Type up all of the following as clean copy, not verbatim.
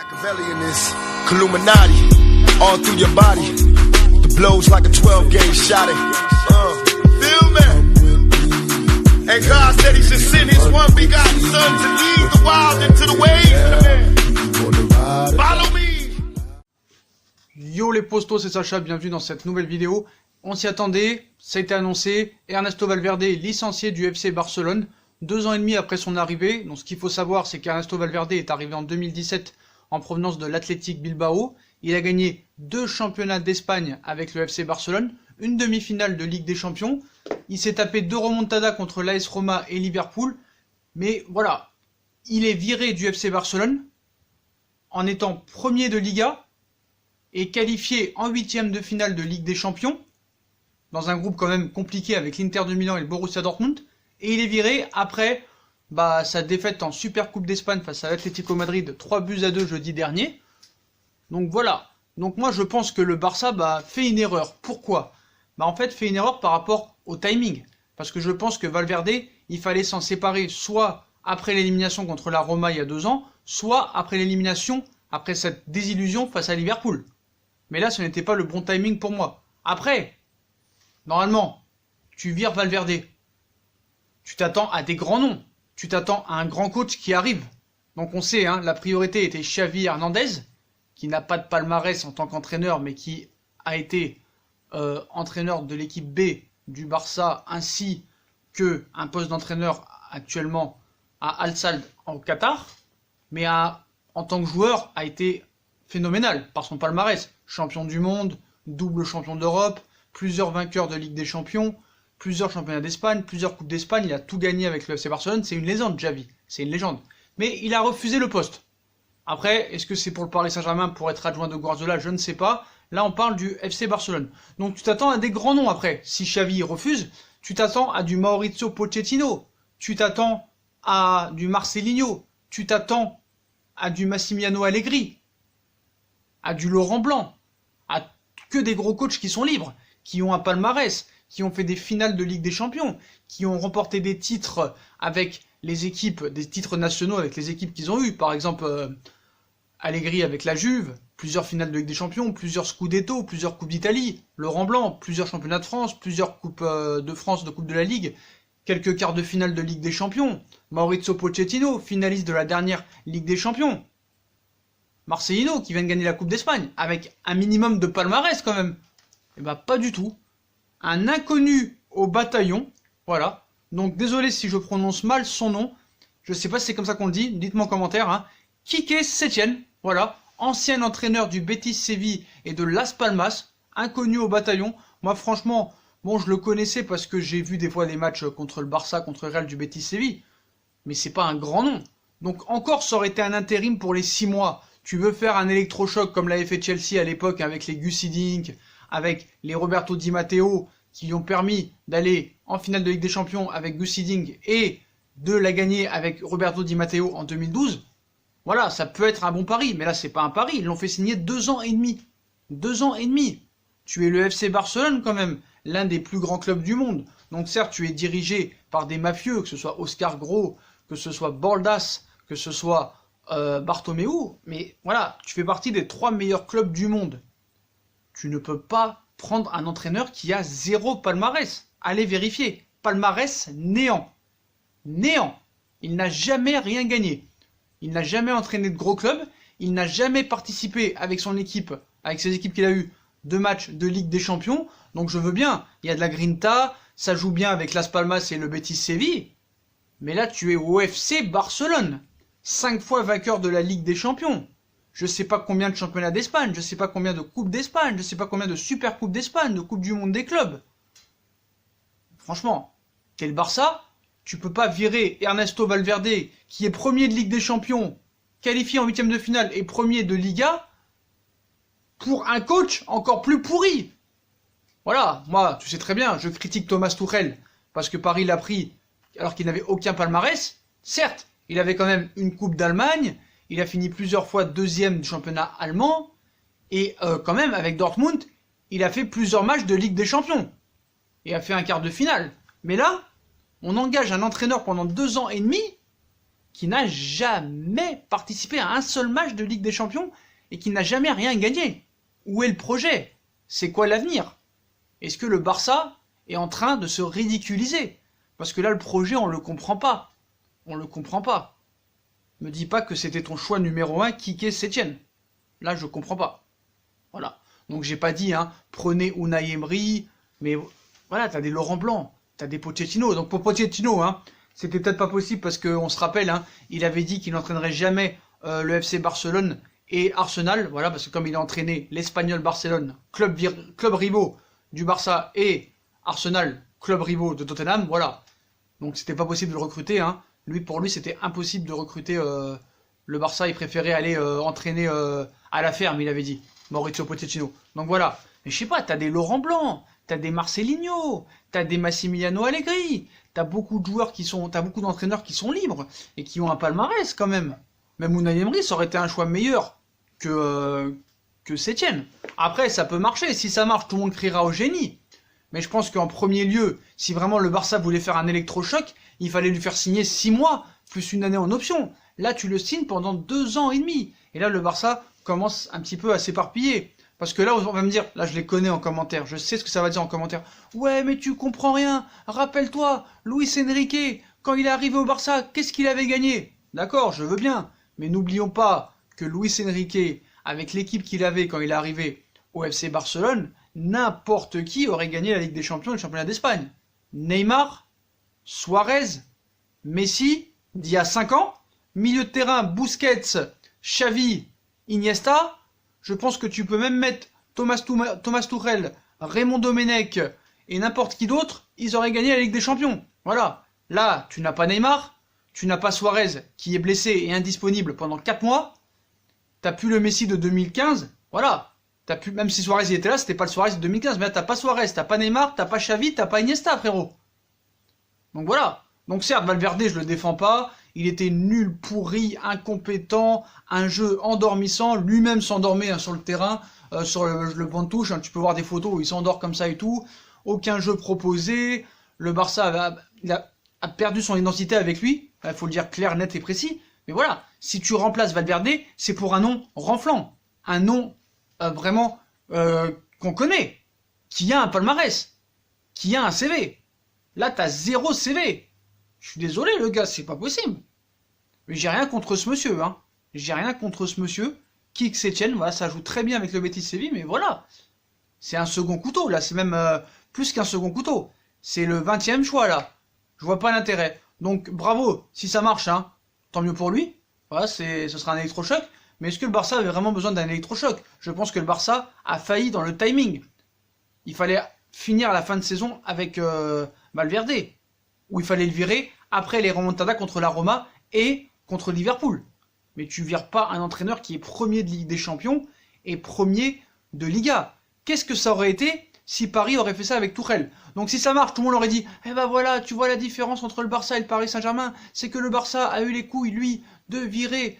Machiavelli in this Illuminati, all through your body. The blows like a 12-gauge shot. Feel me? And God said He should send His one begotten Son to lead the wild into the ways. Follow me. Yo les postos, c'est Sacha, bienvenue dans cette nouvelle vidéo. On s'y attendait, ça a été annoncé, Ernesto Valverde est licencié du FC Barcelone, 2 ans et demi après son arrivée. Donc ce qu'il faut savoir, c'est qu'Ernesto Valverde est arrivé en 2017 en provenance de l'Athletic Bilbao. Il a gagné 2 championnats d'Espagne avec le FC Barcelone, une demi-finale de Ligue des Champions. Il s'est tapé 2 remontadas contre l'AS Roma et Liverpool. Mais voilà, il est viré du FC Barcelone en étant premier de Liga et qualifié en 8e de finale de Ligue des Champions, dans un groupe quand même compliqué avec l'Inter de Milan et le Borussia Dortmund. Et il est viré après sa défaite en Super Coupe d'Espagne face à l'Atlético Madrid, 3-2 jeudi dernier. Donc voilà. Donc moi je pense que le Barça fait une erreur. Pourquoi ? En fait fait une erreur par rapport au timing. Parce que je pense que Valverde, il fallait s'en séparer soit après l'élimination contre la Roma il y a 2 ans, soit après l'élimination, après cette désillusion face à Liverpool. Mais là ce n'était pas le bon timing pour moi. Après, normalement, tu vires Valverde. Tu t'attends à des grands noms. Tu t'attends à un grand coach qui arrive. Donc on sait, la priorité était Xavi Hernandez, qui n'a pas de palmarès en tant qu'entraîneur, mais qui a été entraîneur de l'équipe B du Barça, ainsi qu'un poste d'entraîneur actuellement à Al Sadd au Qatar. Mais en tant que joueur, a été phénoménal par son palmarès. Champion du monde, double champion d'Europe, plusieurs vainqueurs de Ligue des Champions, plusieurs championnats d'Espagne, plusieurs coupes d'Espagne, il a tout gagné avec le FC Barcelone, c'est une légende, Xavi, c'est une légende. Mais il a refusé le poste. Après, est-ce que c'est pour le Paris Saint-Germain, pour être adjoint de Guardiola, je ne sais pas. Là, on parle du FC Barcelone. Donc tu t'attends à des grands noms après. Si Xavi refuse, tu t'attends à du Mauricio Pochettino, tu t'attends à du Marcelinho, tu t'attends à du Massimiliano Allegri, à du Laurent Blanc, à que des gros coachs qui sont libres, qui ont un palmarès, qui ont fait des finales de Ligue des Champions, qui ont remporté des titres avec les équipes, des titres nationaux avec les équipes qu'ils ont eues. Par exemple, Allegri avec la Juve, plusieurs finales de Ligue des Champions, plusieurs Scudetto, plusieurs Coupes d'Italie, Laurent Blanc, plusieurs championnats de France, plusieurs Coupes de France, de Coupe de la Ligue, quelques quarts de finale de Ligue des Champions, Mauricio Pochettino, finaliste de la dernière Ligue des Champions, Marcelino qui vient de gagner la Coupe d'Espagne, avec un minimum de palmarès quand même. Et pas du tout. Un inconnu au bataillon, voilà. Donc désolé si je prononce mal son nom, je sais pas si c'est comme ça qu'on le dit, dites-moi en commentaire. Quique Setién, voilà, ancien entraîneur du Betis Séville et de Las Palmas, inconnu au bataillon. Moi franchement, je le connaissais parce que j'ai vu des fois des matchs contre le Barça, contre le Real du Betis Séville, mais c'est pas un grand nom. Donc encore ça aurait été un intérim pour les 6 mois. Tu veux faire un électrochoc comme l'avait fait Chelsea à l'époque avec les Gus Hiddink, avec les Roberto Di Matteo, qui lui ont permis d'aller en finale de Ligue des Champions avec Gus Hiddink et de la gagner avec Roberto Di Matteo en 2012. Voilà, ça peut être un bon pari, mais là c'est pas un pari, ils l'ont fait signer 2 ans et demi. 2 ans et demi. Tu es le FC Barcelone quand même, l'un des plus grands clubs du monde. Donc certes, tu es dirigé par des mafieux, que ce soit Oscar Gros, que ce soit Bordas, que ce soit Bartomeu, mais voilà, tu fais partie des 3 meilleurs clubs du monde. Tu ne peux pas prendre un entraîneur qui a 0 palmarès. Allez vérifier. Palmarès néant. Néant. Il n'a jamais rien gagné. Il n'a jamais entraîné de gros clubs. Il n'a jamais participé avec son équipe, avec ses équipes qu'il a eues, 2 matchs de Ligue des Champions. Donc je veux bien. Il y a de la grinta. Ça joue bien avec Las Palmas et le Betis Séville. Mais là, tu es au FC Barcelone. 5 fois vainqueur de la Ligue des Champions. Je sais pas combien de championnats d'Espagne, je sais pas combien de coupes d'Espagne, je sais pas combien de super coupes d'Espagne, de coupe du monde des clubs. Franchement, t'es le Barça, tu peux pas virer Ernesto Valverde, qui est premier de Ligue des Champions, qualifié en 8e de finale et premier de Liga, pour un coach encore plus pourri. Voilà, moi, tu sais très bien, je critique Thomas Tuchel, parce que Paris l'a pris alors qu'il n'avait aucun palmarès. Certes, il avait quand même une coupe d'Allemagne, il a fini plusieurs fois 2e du championnat allemand, et quand même, avec Dortmund, il a fait plusieurs matchs de Ligue des Champions, et a fait un quart de finale. Mais là, on engage un entraîneur pendant 2 ans et demi, qui n'a jamais participé à un seul match de Ligue des Champions et qui n'a jamais rien gagné. Où est le projet? C'est quoi l'avenir? Est-ce que le Barça est en train de se ridiculiser? Parce que là, le projet, on le comprend pas. On le comprend pas. Me dis pas que c'était ton choix numéro 1, Quique Sétienne. Là, je comprends pas. Voilà. Donc, j'ai pas dit, hein, prenez Unai Emery, mais voilà, t'as des Laurent Blanc, t'as des Pochettino. Donc, pour Pochettino, hein, c'était peut-être pas possible parce qu'on se rappelle, hein, il avait dit qu'il n'entraînerait jamais le FC Barcelone et Arsenal. Voilà, parce que comme il a entraîné l'Espagnol Barcelone, club rivaux du Barça, et Arsenal, club rivaux de Tottenham, voilà. Donc, c'était pas possible de le recruter, hein. Pour lui, c'était impossible de recruter le Barça. Il préférait aller entraîner à la ferme, il avait dit, Maurizio Pochettino. Donc voilà. Mais je sais pas, t'as des Laurent Blanc, t'as des Marcelinho, t'as des Massimiliano Allegri, t'as beaucoup de joueurs t'as beaucoup d'entraîneurs qui sont libres et qui ont un palmarès quand même. Même Unai Emery, ça aurait été un choix meilleur que Sétienne. Après, ça peut marcher. Si ça marche, tout le monde criera au génie. Mais je pense qu'en premier lieu, si vraiment le Barça voulait faire un électrochoc, il fallait lui faire signer 6 mois, plus une année en option. Là, tu le signes pendant 2 ans et demi. Et là, le Barça commence un petit peu à s'éparpiller. Parce que là, on va me dire, là, je les connais en commentaire, je sais ce que ça va dire en commentaire. Ouais, mais tu comprends rien. Rappelle-toi, Luis Enrique, quand il est arrivé au Barça, qu'est-ce qu'il avait gagné? D'accord, je veux bien. Mais n'oublions pas que Luis Enrique, avec l'équipe qu'il avait quand il est arrivé au FC Barcelone, n'importe qui aurait gagné la Ligue des Champions et le championnat d'Espagne. Neymar, Suarez, Messi, d'il y a 5 ans, milieu de terrain, Busquets, Xavi, Iniesta. Je pense que tu peux même mettre Thomas Tuchel, Raymond Domenech et n'importe qui d'autre, ils auraient gagné la Ligue des Champions. Voilà. Là, tu n'as pas Neymar, tu n'as pas Suarez qui est blessé et indisponible pendant 4 mois. T'as plus le Messi de 2015. Voilà. Même si Suarez il était là, c'était pas le Suarez de 2015. Mais là, t'as pas Suarez, t'as pas Neymar, t'as pas Xavi, t'as pas Iniesta, frérot. Donc voilà. Donc certes, Valverde, je le défends pas. Il était nul, pourri, incompétent, un jeu endormissant. Lui-même s'endormait sur le terrain, sur le banc de touche. Hein. Tu peux voir des photos où il s'endort comme ça et tout. Aucun jeu proposé. Le Barça a perdu son identité avec lui. Il faut le dire clair, net et précis. Mais voilà, si tu remplaces Valverde, c'est pour un nom renflant. Un nom vraiment qu'on connaît, qui a un palmarès, qui a un CV. Là, t'as 0 CV. Je suis désolé, le gars, c'est pas possible. Mais j'ai rien contre ce monsieur, hein. J'ai rien contre ce monsieur. Quique Sétienne, voilà, ça joue très bien avec le Betis Séville, mais voilà. C'est un second couteau, là, c'est même plus qu'un second couteau. C'est le 20e choix, là. Je vois pas l'intérêt. Donc, bravo, si ça marche, hein, tant mieux pour lui. Voilà, ce sera un électrochoc. Mais est-ce que le Barça avait vraiment besoin d'un électrochoc? Je pense que le Barça a failli dans le timing. Il fallait finir à la fin de saison avec Valverde, où il fallait le virer après les remontadas contre la Roma et contre Liverpool. Mais tu vires pas un entraîneur qui est premier de Ligue des Champions et premier de Liga. Qu'est-ce que ça aurait été si Paris aurait fait ça avec Tuchel? Donc si ça marche, tout le monde aurait dit « Eh ben voilà, tu vois la différence entre le Barça et le Paris Saint-Germain, c'est que le Barça a eu les couilles, lui, de virer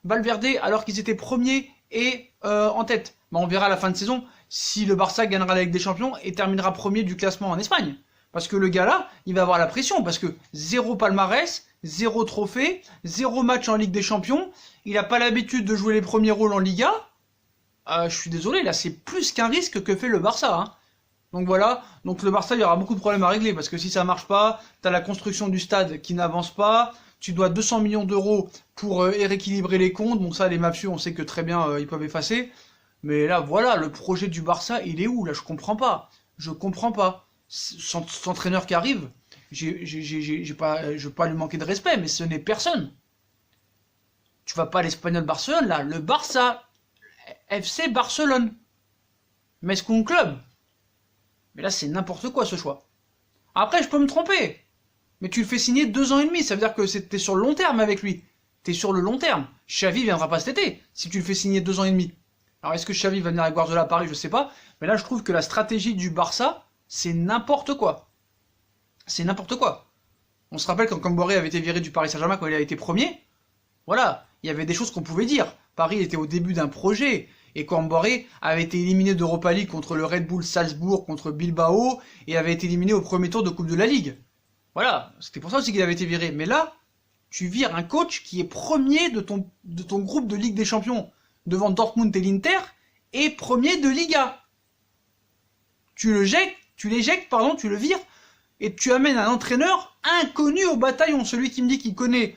Valverde alors qu'ils étaient premiers et en tête. » Ben, on verra à la fin de saison si le Barça gagnera la Ligue des Champions et terminera premier du classement en Espagne. Parce que le gars là, il va avoir la pression, parce que 0 palmarès, 0 trophée, 0 match en Ligue des Champions, il n'a pas l'habitude de jouer les premiers rôles en Liga. Je suis désolé, là c'est plus qu'un risque que fait le Barça. Hein. Donc voilà, donc le Barça il y aura beaucoup de problèmes à régler, parce que si ça marche pas, t'as la construction du stade qui n'avance pas, tu dois 200 millions d'euros pour rééquilibrer les comptes, donc ça les mafieux on sait que très bien ils peuvent effacer. Mais là voilà, le projet du Barça il est où là? Je comprends pas. Je comprends pas. Cet entraîneur qui arrive, je veux pas lui manquer de respect, mais ce n'est personne. Tu vas pas à l'Espagnol Barcelone, là, le Barça, FC Barcelone, Mescon Club. Mais là, c'est n'importe quoi ce choix. Après, je peux me tromper, mais tu le fais signer 2 ans et demi, ça veut dire que t'es sur le long terme avec lui. T'es sur le long terme. Xavi viendra pas cet été, si tu le fais signer 2 ans et demi. Alors, est-ce que Xavi va venir avec Guardiola à Paris? Je sais pas, mais là, je trouve que la stratégie du Barça, c'est n'importe quoi. C'est n'importe quoi. On se rappelle quand Camboré avait été viré du Paris Saint-Germain quand il a été premier. Voilà, il y avait des choses qu'on pouvait dire. Paris était au début d'un projet. Et Camboré avait été éliminé d'Europa League contre le Red Bull Salzbourg, contre Bilbao, et avait été éliminé au premier tour de Coupe de la Ligue. Voilà, c'était pour ça aussi qu'il avait été viré. Mais là, tu vires un coach qui est premier de ton groupe de Ligue des Champions, devant Dortmund et l'Inter, et premier de Liga. Tu l'éjectes, tu le vires, et tu amènes un entraîneur inconnu au bataillon. Celui qui me dit qu'il connaît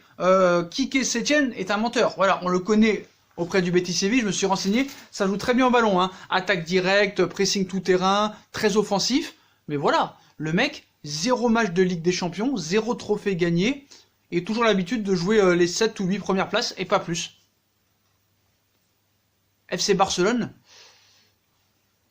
Quique Setien est un menteur. Voilà, on le connaît auprès du Betis Séville, je me suis renseigné, ça joue très bien au ballon, hein. Attaque directe, pressing tout terrain, très offensif, mais voilà, le mec, 0 match de Ligue des Champions, 0 trophée gagné, et toujours l'habitude de jouer les 7 ou 8 premières places, et pas plus. FC Barcelone,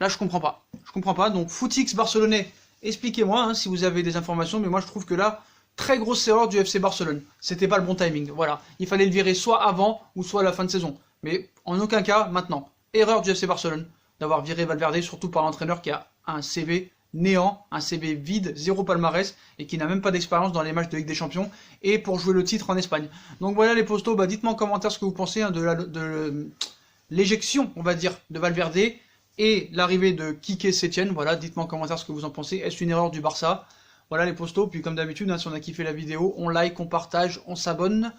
là je comprends pas, donc Footix barcelonais, expliquez-moi hein, si vous avez des informations, mais moi je trouve que là, très grosse erreur du FC Barcelone, c'était pas le bon timing, voilà, il fallait le virer soit avant, ou soit à la fin de saison, mais en aucun cas maintenant. Erreur du FC Barcelone, d'avoir viré Valverde, surtout par l'entraîneur qui a un CV néant, un CV vide, 0 palmarès, et qui n'a même pas d'expérience dans les matchs de Ligue des Champions, et pour jouer le titre en Espagne. Donc voilà les postos, bah dites-moi en commentaire ce que vous pensez hein, de l'éjection, on va dire, de Valverde, et l'arrivée de Quique Setien, voilà, dites-moi en commentaire ce que vous en pensez, est-ce une erreur du Barça? Voilà les postos, puis comme d'habitude, hein, si on a kiffé la vidéo, on like, on partage, on s'abonne,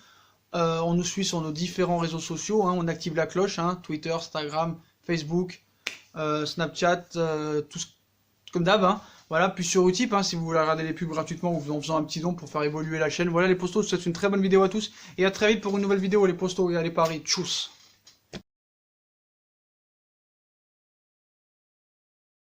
on nous suit sur nos différents réseaux sociaux, hein, on active la cloche, hein, Twitter, Instagram, Facebook, Snapchat, tout comme d'hab, hein, voilà, puis sur Utip, hein, si vous voulez regarder les pubs gratuitement ou en faisant un petit don pour faire évoluer la chaîne, voilà les postos, je vous souhaite une très bonne vidéo à tous, et à très vite pour une nouvelle vidéo les postos, et allez Paris, tchuss.